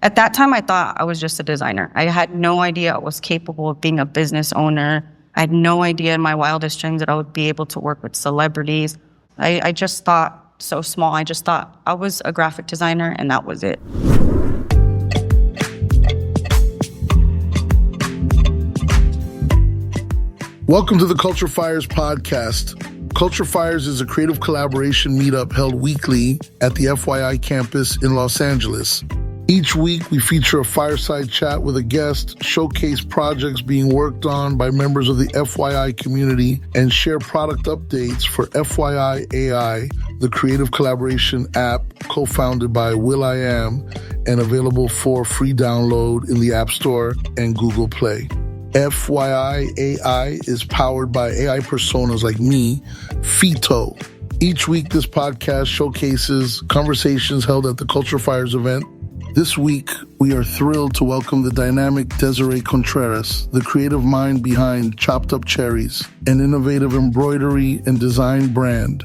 At that time, I thought I was just a designer. I had no idea I was capable of being a business owner. I had no idea in my wildest dreams that I would be able to work with celebrities. I just thought so small. I just thought I was a graphic designer and that was it. Welcome to the Culture FYI'RS Podcast. Culture FYI'RS is a creative collaboration meetup held weekly at the FYI Campus in Los Angeles. Each week, we feature a fireside chat with a guest, showcase projects being worked on by members of the FYI community, and share product updates for FYI.AI, the creative collaboration app co-founded by will.i.am and available for free download in the App Store and Google Play. FYI.AI is powered by AI personas like me, Fito. Each week, this podcast showcases conversations held at the Culture FYI'RS event. This week, we are thrilled to welcome the dynamic Desiree Contreras, the creative mind behind Chopped Up Cherries, an innovative embroidery and design brand.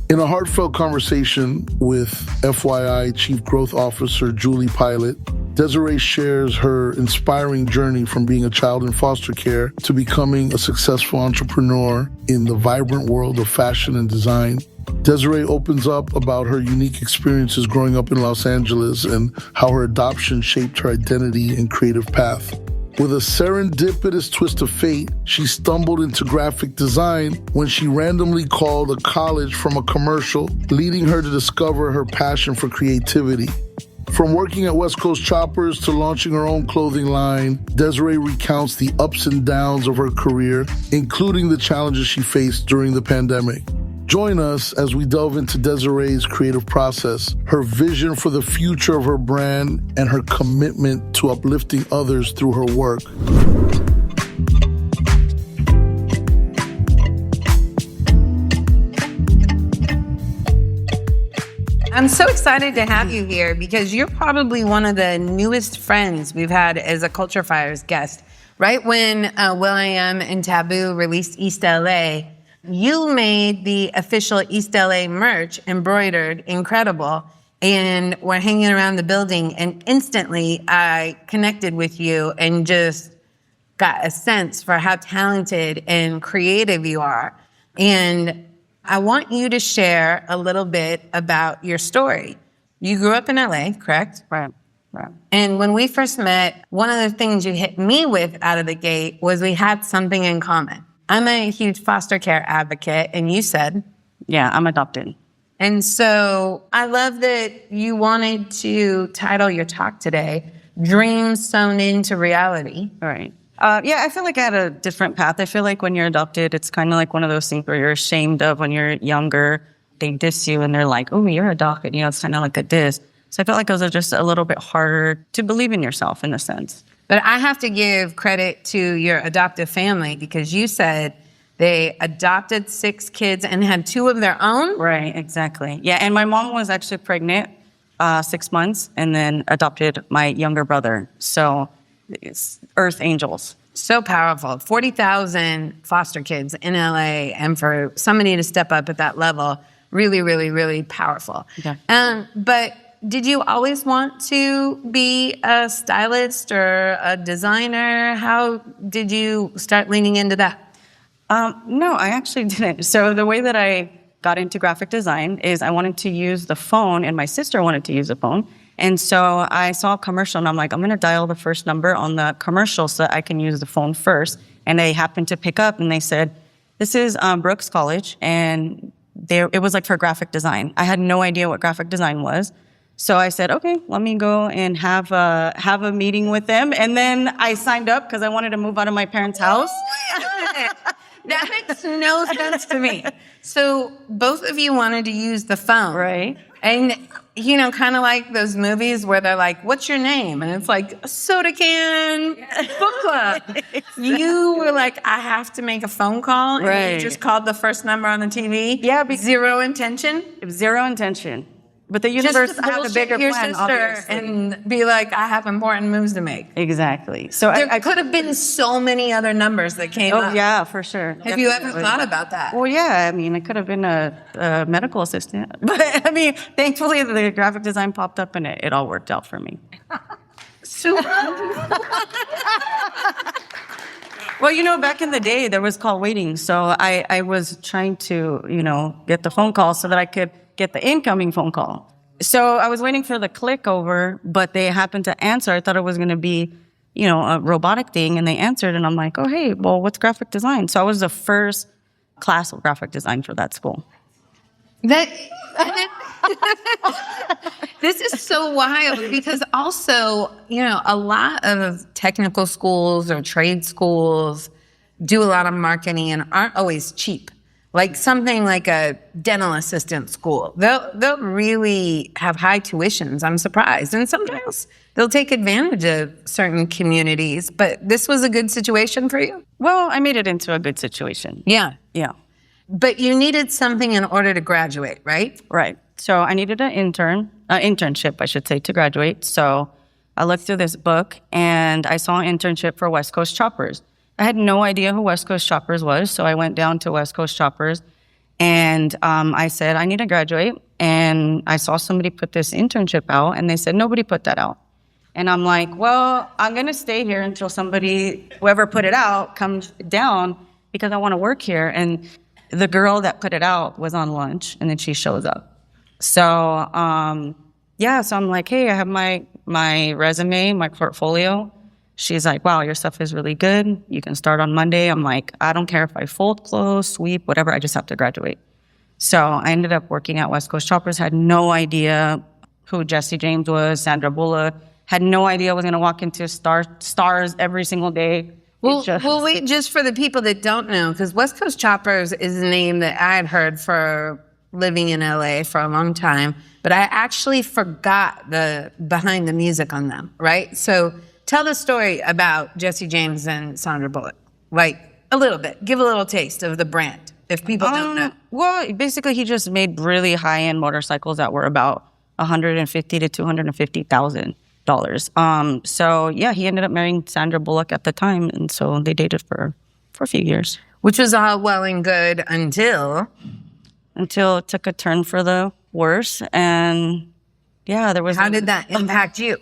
In a heartfelt conversation with FYI Chief Growth Officer Julie Pilat, Desiree shares her inspiring journey from being a child in foster care to becoming a successful entrepreneur in the vibrant world of fashion and design. Desiree opens up about her unique experiences growing up in Los Angeles and how her adoption shaped her identity and creative path. With a serendipitous twist of fate, she stumbled into graphic design when she randomly called a college from a commercial, leading her to discover her passion for creativity. From working at West Coast Choppers to launching her own clothing line, Desiree recounts the ups and downs of her career, including the challenges she faced during the pandemic. Join us as we delve into Desiree's creative process, her vision for the future of her brand, and her commitment to uplifting others through her work. I'm so excited to have you here because you're probably one of the newest friends we've had as a Culture FYI'RS guest. Right when will.i.am and Taboo released East LA, you made the official East LA merch, embroidered, incredible, and we're hanging around the building, and instantly I connected with you and just got a sense for how talented and creative you are. And I want you to share a little bit about your story. You grew up in LA, correct? Right. And when we first met, one of the things you hit me with out of the gate was we had something in common. I'm a huge foster care advocate, and you said? Yeah, I'm adopted. And so I love that you wanted to title your talk today, Dreams Sewn into Reality. All right. Yeah, I feel like I had a different path. I feel like when you're adopted, it's kind of like one of those things where you're ashamed of when you're younger. They diss you, and they're like, oh, you're adopted. You know, it's kind of like a diss. So I felt like it was just a little bit harder to believe in yourself in a sense. But I have to give credit to your adoptive family because you said they adopted 6 kids and had 2 of their own? Right, exactly. Yeah, and my mom was actually pregnant 6 months and then adopted my younger brother. So it's Earth Angels. So powerful. 40,000 foster kids in LA, and for somebody to step up at that level, really, really, really powerful. Okay. But did you always want to be a stylist or a designer? How did you start leaning into that? No, I actually didn't. So the way that I got into graphic design is I wanted to use the phone, and my sister wanted to use the phone. And so I saw a commercial, and I'm like, I'm going to dial the first number on the commercial so that I can use the phone first. And they happened to pick up, and they said, this is Brooks College, and it was like for graphic design. I had no idea what graphic design was. So I said, okay, let me go and have a meeting with them. And then I signed up because I wanted to move out of my parents' house. That makes no sense to me. So both of you wanted to use the phone. Right. And, you know, kind of like those movies where they're like, what's your name? And it's like, a soda can book club. Exactly. You were like, I have to make a phone call. And right. You just called the first number on the TV. Yeah. Zero intention. Zero intention. But the universe had a bigger your plan, sister obviously. And be like, I have important moves to make. Exactly. So there could have been so many other numbers that came up. Oh, yeah, for sure. Have you ever thought about that? Well, yeah. I mean, I could have been a medical assistant. But, I mean, thankfully, the graphic design popped up, and it all worked out for me. Well, back in the day, there was call waiting. So I was trying to, get the phone call so that I could get the incoming phone call. So I was waiting for the click over, but they happened to answer. I thought it was going to be, a robotic thing. And they answered. And I'm like, oh, hey, well, what's graphic design? So I was the first class of graphic design for that school. This is so wild because also, a lot of technical schools or trade schools do a lot of marketing and aren't always cheap. Like something like a dental assistant school, they'll really have high tuitions. I'm surprised. And sometimes they'll take advantage of certain communities. But this was a good situation for you? Well, I made it into a good situation. Yeah. Yeah. But you needed something in order to graduate, right? Right. So I needed an internship, I should say, to graduate. So I looked through this book and I saw an internship for West Coast Choppers. I had no idea who West Coast Choppers was. So I went down to West Coast Choppers and I said, I need to graduate. And I saw somebody put this internship out and they said, nobody put that out. And I'm like, well, I'm going to stay here until whoever put it out comes down because I want to work here. And the girl that put it out was on lunch and then she shows up. So, so I'm like, hey, I have my resume, my portfolio. She's like, wow, your stuff is really good. You can start on Monday. I'm like, I don't care if I fold clothes, sweep, whatever. I just have to graduate. So I ended up working at West Coast Choppers, had no idea who Jesse James was, Sandra Bullock, had no idea I was going to walk into stars every single day. Well, wait, just for the people that don't know, because West Coast Choppers is a name that I had heard for living in LA for a long time, but I actually forgot the behind the music on them, right? So tell the story about Jesse James and Sandra Bullock, like a little bit. Give a little taste of the brand, if people don't know. Well, basically, he just made really high-end motorcycles that were about $150,000 to $250,000. So yeah, he ended up marrying Sandra Bullock at the time, and so they dated for a few years. Which was all well and good until it took a turn for the worse, and yeah, there was. How did that impact you?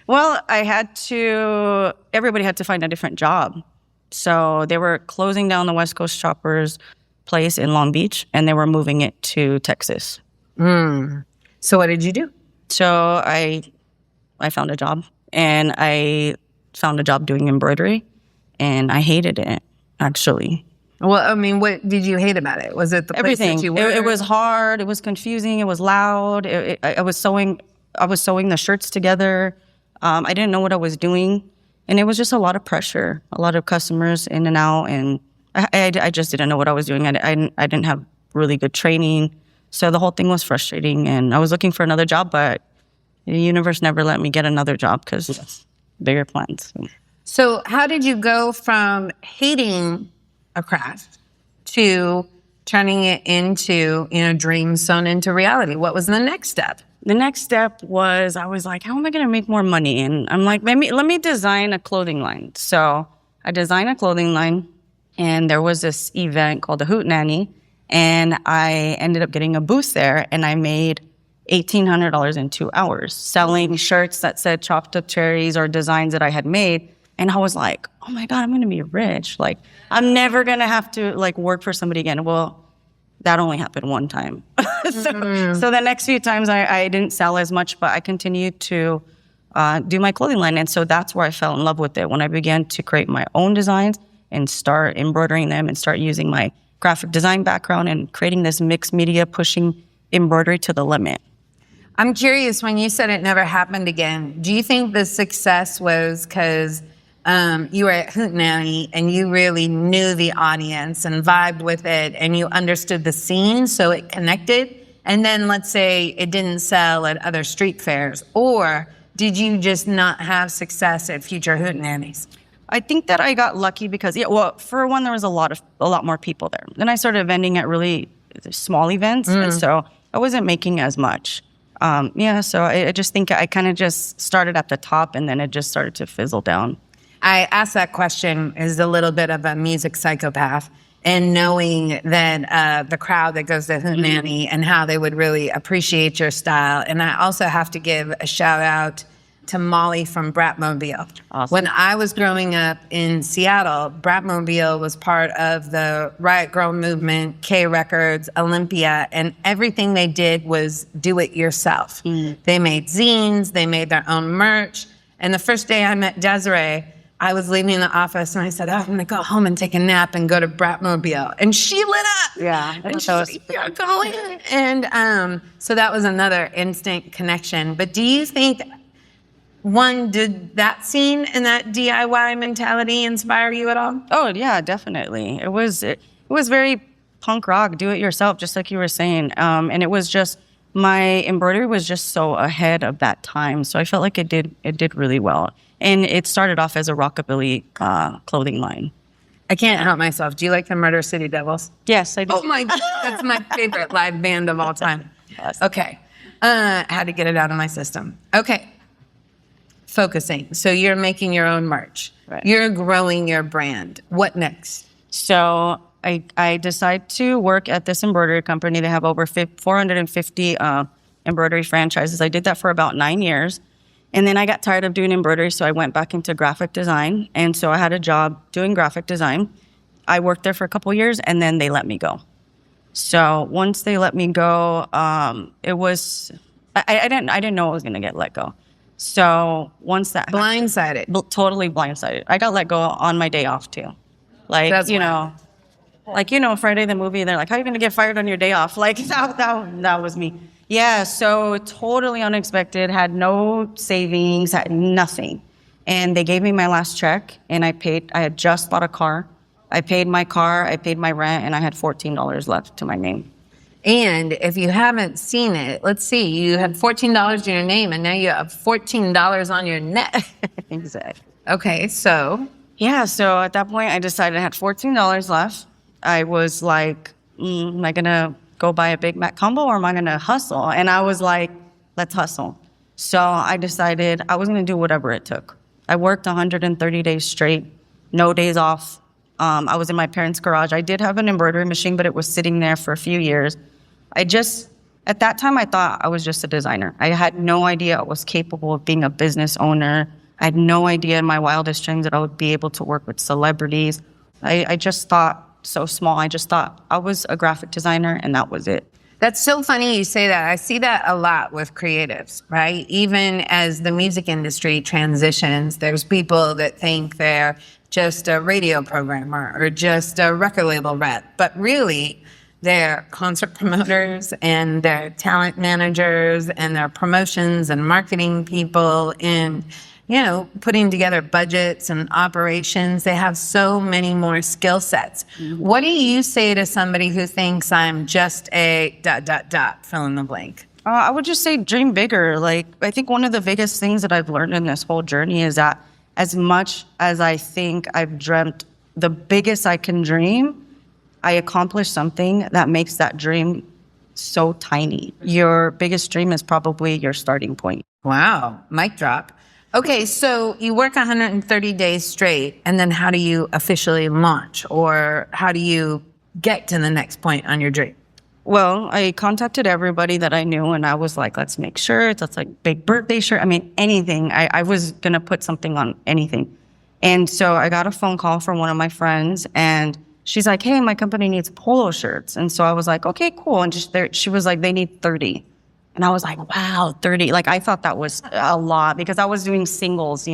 Well, everybody had to find a different job. So they were closing down the West Coast Choppers place in Long Beach, and they were moving it to Texas. So what did you do? So I found a job, and I found a job doing embroidery, and I hated it, actually. Well, I mean, what did you hate about it? Was it the place that you were? It was hard. It was confusing. It was loud. I was sewing the shirts together. I didn't know what I was doing, and it was just a lot of pressure, a lot of customers in and out, and I just didn't know what I was doing. I didn't have really good training, so the whole thing was frustrating, and I was looking for another job, but the universe never let me get another job because bigger plans. So how did you go from hating a craft to turning it into, dreams sewn into reality? What was the next step? The next step was I was like, how am I going to make more money? And I'm like, let me design a clothing line. So I designed a clothing line, and there was this event called the Hoot Nanny, and I ended up getting a booth there, and I made $1,800 in 2 hours selling shirts that said Chopped Up Cherries or designs that I had made. And I was like, oh my God, I'm going to be rich. Like, I'm never going to have to work for somebody again. Well, that only happened one time. So the next few times I didn't sell as much, but I continued to do my clothing line. And so that's where I fell in love with it, when I began to create my own designs and start embroidering them and start using my graphic design background and creating this mixed media, pushing embroidery to the limit. I'm curious, when you said it never happened again, do you think the success was because you were at Hoot Nanny and you really knew the audience and vibed with it and you understood the scene so it connected? And then let's say it didn't sell at other street fairs, or did you just not have success at future Hoot Nannies? I think that I got lucky because, for one, there was a lot more people there. Then I started vending at really small events, and so I wasn't making as much. So I just think I kind of just started at the top, and then it just started to fizzle down. I asked that question as a little bit of a music psychopath, and knowing that the crowd that goes to Hoot Nanny and how they would really appreciate your style. And I also have to give a shout out to Molly from Bratmobile. Awesome. When I was growing up in Seattle, Bratmobile was part of the Riot Grrrl movement, K Records, Olympia, and everything they did was do it yourself. They made zines, they made their own merch. And the first day I met Desiree, I was leaving the office and I said, I'm going to go home and take a nap and go to Bratmobile. And she lit up. Yeah. And she's like, you're going. And so that was another instant connection. But do you think, one, did that scene and that DIY mentality inspire you at all? Oh, yeah, definitely. It was very punk rock, do it yourself, just like you were saying. And it was just, my embroidery was just so ahead of that time. So I felt like it did really well. And it started off as a rockabilly clothing line. I can't help myself. Do you like the Murder City Devils? Yes, I do. Oh my God, that's my favorite live band of all time. Yes. Okay. I had to get it out of my system. Okay. Focusing. So you're making your own merch. Right. You're growing your brand. What next? So I decided to work at this embroidery company. They have over 450 embroidery franchises. I did that for about 9 years. And then I got tired of doing embroidery, so I went back into graphic design. And so I had a job doing graphic design. I worked there for a couple years, and then they let me go. So once they let me go, it was I didn't know I was gonna get let go. So once that Blindsided. totally blindsided. I got let go on my day off too. Like That's Friday the movie. They're like, "How are you gonna get fired on your day off?" Like that was me. Yeah, so totally unexpected, had no savings, had nothing. And they gave me my last check, and I had just bought a car. I paid my car, I paid my rent, and I had $14 left to my name. And if you haven't seen it, let's see, you had $14 to your name, and now you have $14 on your neck. Exactly. Okay, so? Yeah, so at that point, I decided I had $14 left. I was like, am I gonna go buy a Big Mac combo or am I gonna hustle? And I was like, let's hustle. So I decided I was gonna do whatever it took. I worked 130 days straight, no days off. I was in my parents' garage. I did have an embroidery machine, but it was sitting there for a few years. At that time, I thought I was just a designer. I had no idea I was capable of being a business owner. I had no idea in my wildest dreams that I would be able to work with celebrities. I just thought so small. I just thought I was a graphic designer and that was it. That's so funny you say that. I see that a lot with creatives, right? Even as the music industry transitions, there's people that think they're just a radio programmer or just a record label rep, but really they're concert promoters and they're talent managers and they're promotions and marketing people and, putting together budgets and operations. They have so many more skill sets. Mm-hmm. What do you say to somebody who thinks I'm just a ... fill in the blank? I would just say dream bigger. Like, I think one of the biggest things that I've learned in this whole journey is that as much as I think I've dreamt the biggest I can dream, I accomplished something that makes that dream so tiny. Your biggest dream is probably your starting point. Wow, mic drop. Okay, so you work 130 days straight, and then how do you officially launch, or how do you get to the next point on your dream? Well, I contacted everybody that I knew, and I was like, let's make shirts. Let's like big birthday shirt. I mean, anything. I was going to put something on anything. And so I got a phone call from one of my friends, and she's like, hey, my company needs polo shirts. And so I was like, okay, cool. And she was like, they need 30. And I was like, wow, 30. Like, I thought that was a lot because I was doing singles,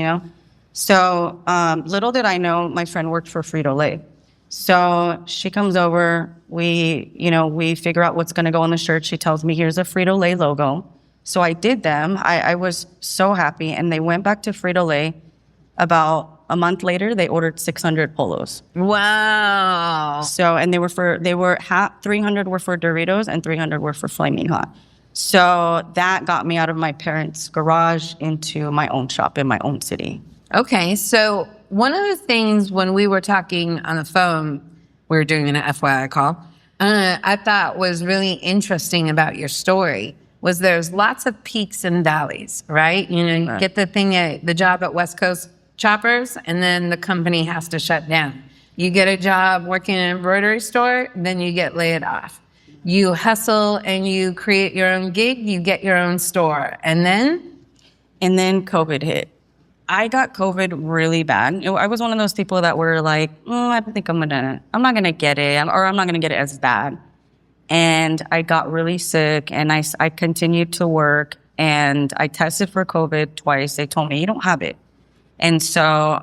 So little did I know, my friend worked for Frito-Lay. So she comes over, we figure out what's going to go on the shirt. She tells me, here's a Frito-Lay logo. So I did them. I was so happy. And they went back to Frito-Lay. About a month later, they ordered 600 polos. Wow. So, and 300 were for Doritos and 300 were for Flaming Hot. So that got me out of my parents' garage into my own shop in my own city. Okay, so one of the things when we were talking on the phone, we were doing an FYI call, I thought was really interesting about your story was there's lots of peaks and valleys, right? You get the job at West Coast Choppers, and then the company has to shut down. You get a job working in an embroidery store, then you get laid off. You hustle and you create your own gig, you get your own store, and then And then COVID hit. I got COVID really bad. I was one of those people that were like, I don't think I'm not gonna get it, or I'm not gonna get it as bad. And I got really sick, and I continued to work, and I tested for COVID twice. They told me, you don't have it. And so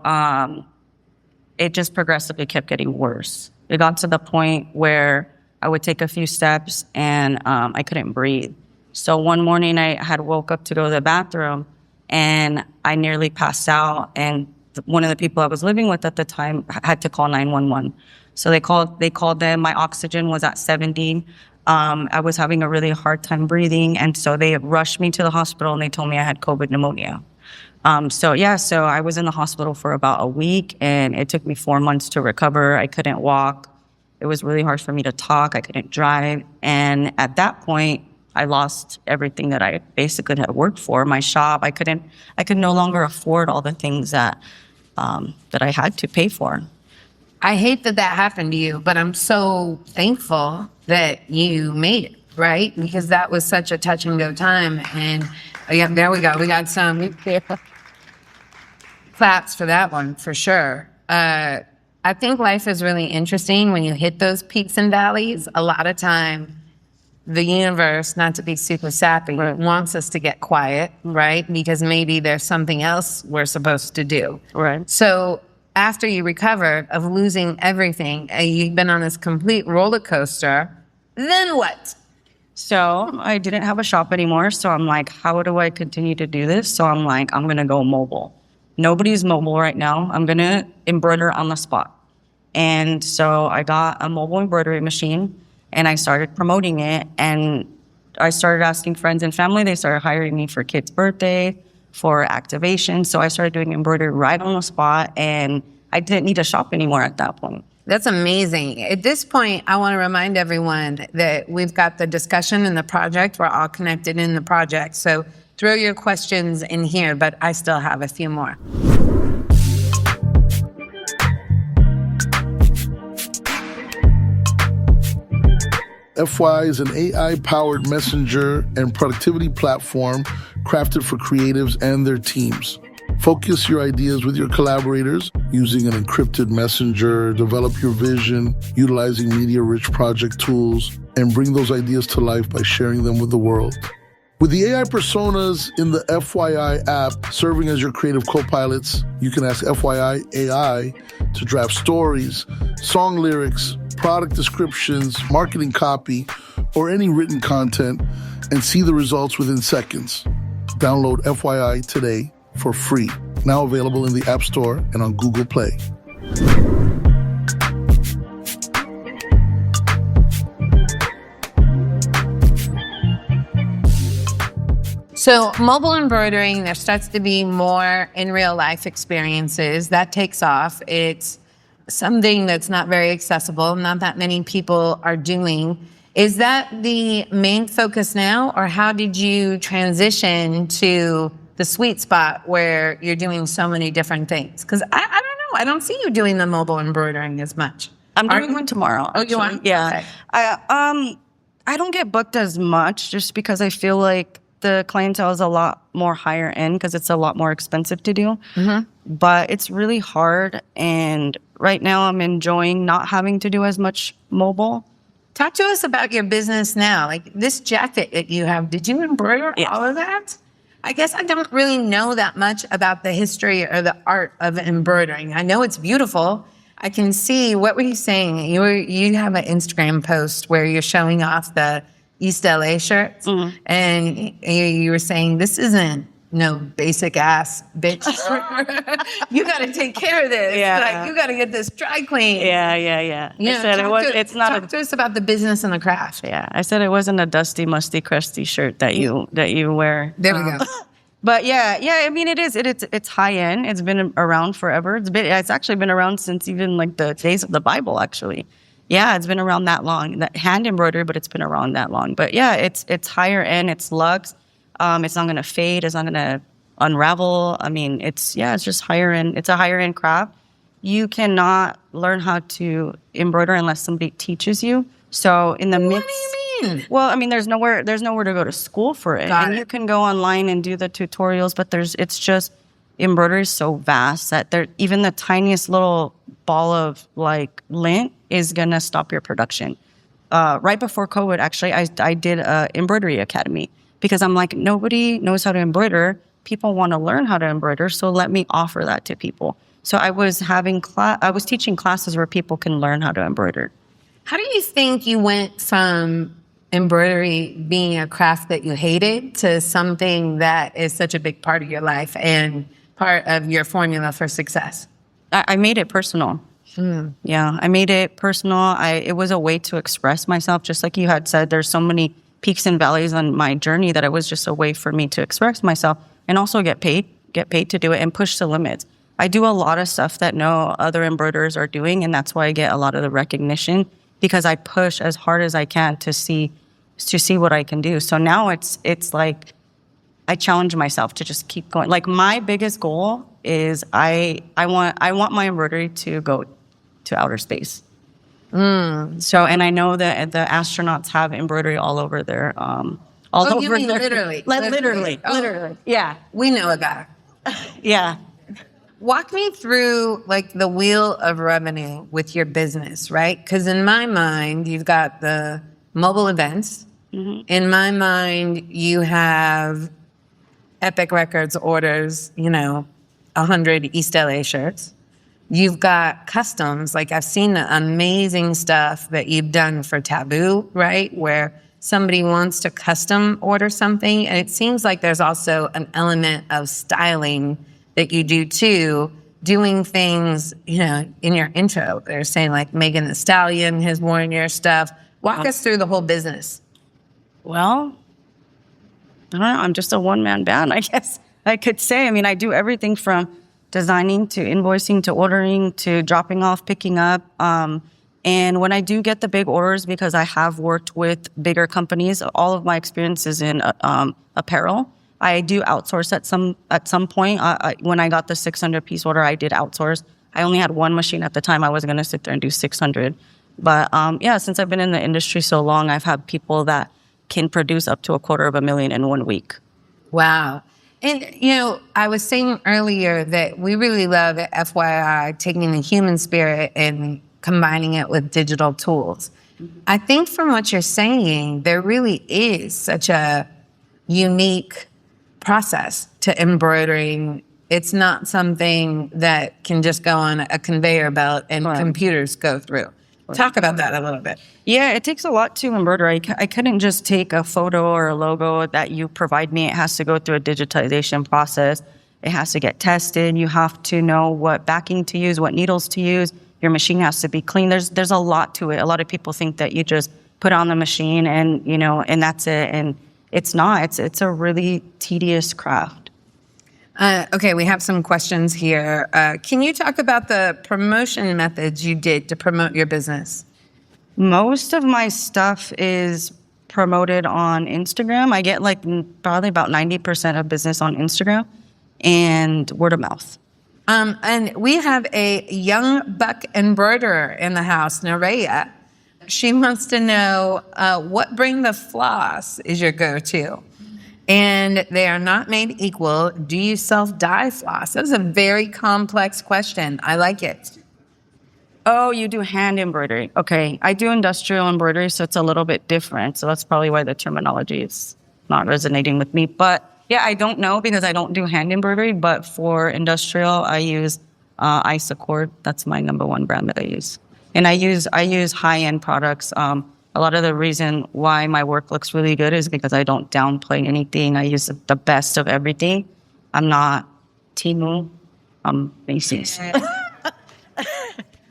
it just progressively kept getting worse. It got to the point where I would take a few steps and I couldn't breathe. So one morning I had woke up to go to the bathroom, and I nearly passed out. And one of the people I was living with at the time had to call 911. So they called them. My oxygen was at 70. I was having a really hard time breathing. And so they rushed me to the hospital, and they told me I had COVID pneumonia. So I was in the hospital for about a week, and it took me 4 months to recover. I couldn't walk. It was really hard for me to talk. I couldn't drive. And at that point, I lost everything that I basically had worked for. My shop, I could no longer afford all the things that I had to pay for. I hate that happened to you, but I'm so thankful that you made it, right? Because that was such a touch and go time. And there we go. We got some claps for that one, for sure. I think life is really interesting when you hit those peaks and valleys. A lot of time, the universe, not to be super sappy, wants us to get quiet, right? Because maybe there's something else we're supposed to do. Right. So after you recovered of losing everything, you've been on this complete roller coaster, then what? So I didn't have a shop anymore. So I'm like, how do I continue to do this? So I'm like, I'm going to go mobile. Nobody's mobile right now. I'm going to embroider on the spot. And so I got a mobile embroidery machine, and I started promoting it. And I started asking friends and family. They started hiring me for kids' birthday, for activation. So I started doing embroidery right on the spot, and I didn't need a shop anymore at that point. That's amazing. At this point, I want to remind everyone that we've got the discussion and the project. We're all connected in the project. So throw your questions in here, but I still have a few more. FYI is an AI-powered messenger and productivity platform crafted for creatives and their teams. Focus your ideas with your collaborators using an encrypted messenger, develop your vision, utilizing media-rich project tools, and bring those ideas to life by sharing them with the world. With the AI personas in the FYI app serving as your creative co-pilots, you can ask FYI.AI to draft stories, song lyrics, product descriptions, marketing copy, or any written content, and see the results within seconds. Download FYI today for free. Now available in the App Store and on Google Play. So mobile embroidering, there starts to be more in real life experiences. That takes off. It's something that's not very accessible, not that many people are doing. Is that the main focus now, or how did you transition to the sweet spot where you're doing so many different things? Because I don't know, I don't see you doing the mobile embroidering as much. I'm doing one tomorrow. Oh, you are? Yeah. Okay. I don't get booked as much just because I feel like the clientele is a lot more higher end because it's a lot more expensive to do. Mm-hmm. But it's really hard. And right now I'm enjoying not having to do as much mobile. Talk to us about your business now. Like this jacket that you have, did you embroider all of that? I guess I don't really know that much about the history or the art of embroidering. I know it's beautiful. I can see, what were you saying? You have an Instagram post where you're showing off the East LA shirts, mm-hmm. and you were saying, this isn't no basic ass bitch. You got to take care of this. Yeah. Like, you got to get this dry clean. Yeah. You know, talk to us about the business and the craft. Yeah, I said it wasn't a dusty, musty, crusty shirt that you wear. There we go. But yeah. I mean, it's high end. It's been around forever. It's actually been around since even like the days of the Bible. Actually, yeah, it's been around that long. That hand embroidery, but it's been around that long. But yeah, it's higher end. It's luxe. It's not going to fade. It's not going to unravel. I mean, it's just higher end. It's a higher end craft. You cannot learn how to embroider unless somebody teaches you. So in the midst. What do you mean? Well, I mean, there's nowhere to go to school for it. Got And it. you can go online and do the tutorials, but it's just embroidery is so vast that even the tiniest little ball of like lint is gonna stop your production. Right before COVID, actually, I did a embroidery academy because I'm like, nobody knows how to embroider. People want to learn how to embroider, so let me offer that to people. So I was teaching classes where people can learn how to embroider. How do you think you went from embroidery being a craft that you hated to something that is such a big part of your life and part of your formula for success? I made it personal. Yeah, I made it personal. It was a way to express myself. Just like you had said, there's so many peaks and valleys on my journey that it was just a way for me to express myself and also get paid to do it and push the limits. I do a lot of stuff that no other embroiderers are doing, and that's why I get a lot of the recognition because I push as hard as I can to see what I can do. So now it's like I challenge myself to just keep going. Like my biggest goal is I want my embroidery to go to outer space. So, and I know that the astronauts have embroidery all over their You mean literally? Literally. Yeah. We know a guy. Yeah. Walk me through like the wheel of revenue with your business, right? Because in my mind, you've got the mobile events. In my mind, you have Epic Records orders, 100 East LA shirts. You've got customs. Like I've seen the amazing stuff that you've done for Taboo, right? Where somebody wants to custom order something. And it seems like there's also an element of styling that you do too, doing things, in your intro. They're saying like Megan Thee Stallion has worn your stuff. Walk us through the whole business. Well, I don't know. I'm just a one-man band, I guess I could say. I mean, I do everything from designing to invoicing to ordering to dropping off, picking up. And when I do get the big orders, because I have worked with bigger companies, all of my experiences in apparel, I do outsource at some point. When I got the 600-piece order, I did outsource. I only had one machine at the time. I wasn't going to sit there and do 600. But since I've been in the industry so long, I've had people that can produce up to $250,000 in 1 week. Wow. And, I was saying earlier that we really love at FYI taking the human spirit and combining it with digital tools. I think from what you're saying, there really is such a unique process to embroidering. It's not something that can just go on a conveyor belt and computers go through. Talk about that a little bit. Yeah, it takes a lot to embroider. I couldn't just take a photo or a logo that you provide me. It has to go through a digitization process. It has to get tested. You have to know what backing to use, what needles to use. Your machine has to be clean. There's a lot to it. A lot of people think that you just put on the machine and, and that's it. And it's not. It's a really tedious craft. Okay, we have some questions here. Can you talk about the promotion methods you did to promote your business? Most of my stuff is promoted on Instagram. I get probably about 90% of business on Instagram and word of mouth. And we have a young buck embroiderer in the house, Nerea. She wants to know what brand of floss is your go-to? And they are not made equal. Do you self-dye floss? That was a very complex question. I like it. Oh, you do hand embroidery. Okay. I do industrial embroidery, so it's a little bit different. So that's probably why the terminology is not resonating with me. But yeah, I don't know because I don't do hand embroidery. But for industrial, I use Isacord. That's my number one brand that I use. And I use high-end products. A lot of the reason why my work looks really good is because I don't downplay anything. I use the best of everything. I'm not Temu. I'm Macy's.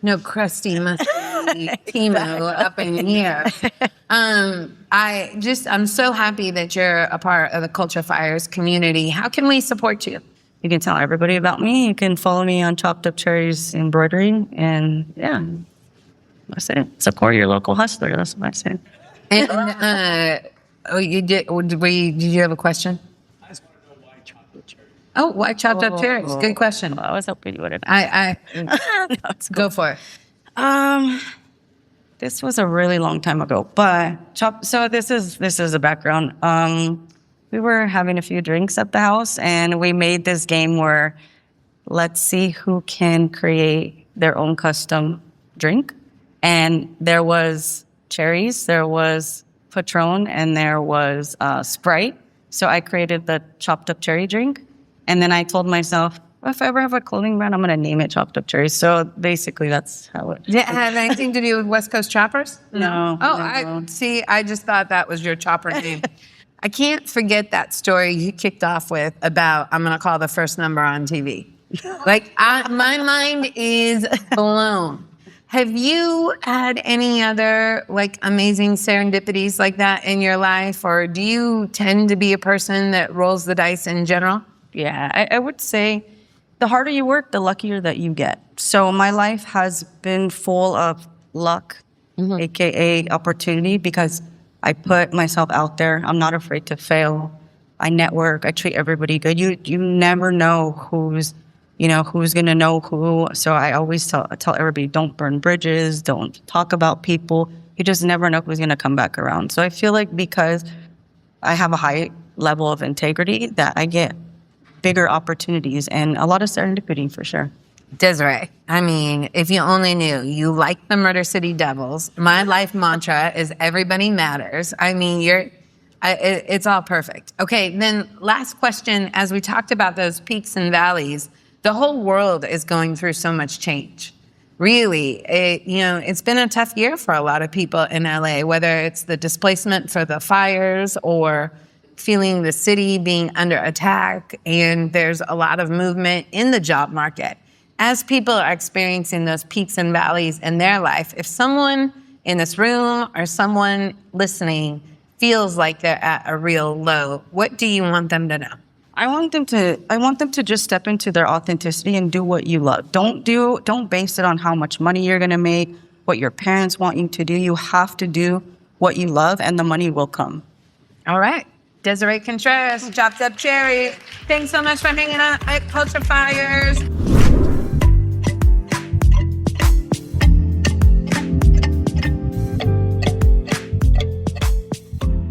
No crusty, musty Timo up in here. I'm so happy that you're a part of the Culture FYI'RS community. How can we support you? You can tell everybody about me. You can follow me on Chopped Up Cherries embroidery. And yeah, that's it. Support your local hustler. That's what I say. And did you have a question? I just want to know why chopped up cherries. Oh, why chopped up cherries? Good question. Well, I was hoping you would have. I No, it's cool. Go for it. This was a really long time ago, but so this is a background. We were having a few drinks at the house, and we made this game where let's see who can create their own custom drink. And there was cherries, there was Patron, and there was Sprite. So I created the Chopped Up Cherry drink. And then I told myself, if I ever have a clothing brand, I'm going to name it Chopped Up Cherries. So basically, that's how it... Did it have anything to do with West Coast choppers? No. Oh, no. I just thought that was your chopper name. I can't forget that story you kicked off with about, I'm going to call the first number on TV. Like, my mind is blown. Have you had any other, like, amazing serendipities like that in your life? Or do you tend to be a person that rolls the dice in general? Yeah, I would say the harder you work, the luckier that you get. So my life has been full of luck, AKA opportunity, because I put myself out there. I'm not afraid to fail. I network. I treat everybody good. You never know who's going to know who. So I always tell everybody, don't burn bridges, don't talk about people. You just never know who's going to come back around. So I feel like because I have a high level of integrity that I get bigger opportunities and a lot of serendipity for sure. Desiree, I mean, if you only knew, you like the Murder City Devils. My life mantra is everybody matters. I mean, it's all perfect. Okay, then last question, as we talked about those peaks and valleys, the whole world is going through so much change. Really, it's been a tough year for a lot of people in LA, whether it's the displacement for the fires or feeling the city being under attack, and there's a lot of movement in the job market. As people are experiencing those peaks and valleys in their life, if someone in this room or someone listening feels like they're at a real low, what do you want them to know? I want them to just step into their authenticity and do what you love. Don't base it on how much money you're going to make, what your parents want you to do. You have to do what you love and the money will come. All right. Desiree Contreras, Chopped Up Cherries. Thanks so much for hanging out at Culture FYI'RS.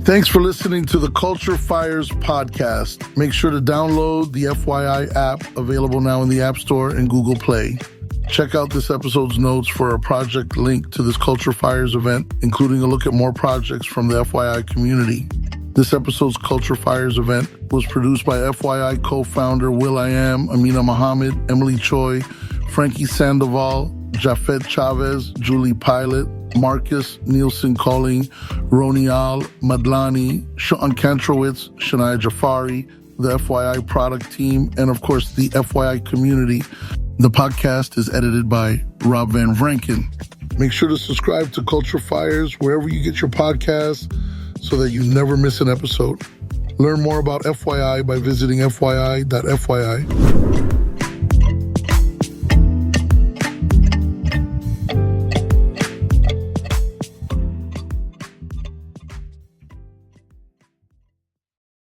Thanks for listening to the Culture FYI'RS Podcast. Make sure to download the FYI app, available now in the App Store and Google Play. Check out this episode's notes for a project link to this Culture FYI'RS event, including a look at more projects from the FYI community. This episode's Culture FYI'RS event was produced by FYI co-founder will.i.am, Amina Mohammed, Emily Choi, Frankie Sandoval, Jafet Chavez, Julie Pilat, Marcus Nielsen Calling, Ronial Madlani, Sean Kantrowitz, Shania Jafari, the FYI product team, and of course the FYI community. The podcast is edited by Rob Van Vranken. Make sure to subscribe to Culture FYI'RS wherever you get your podcasts so that you never miss an episode. Learn more about FYI by visiting FYI.FYI.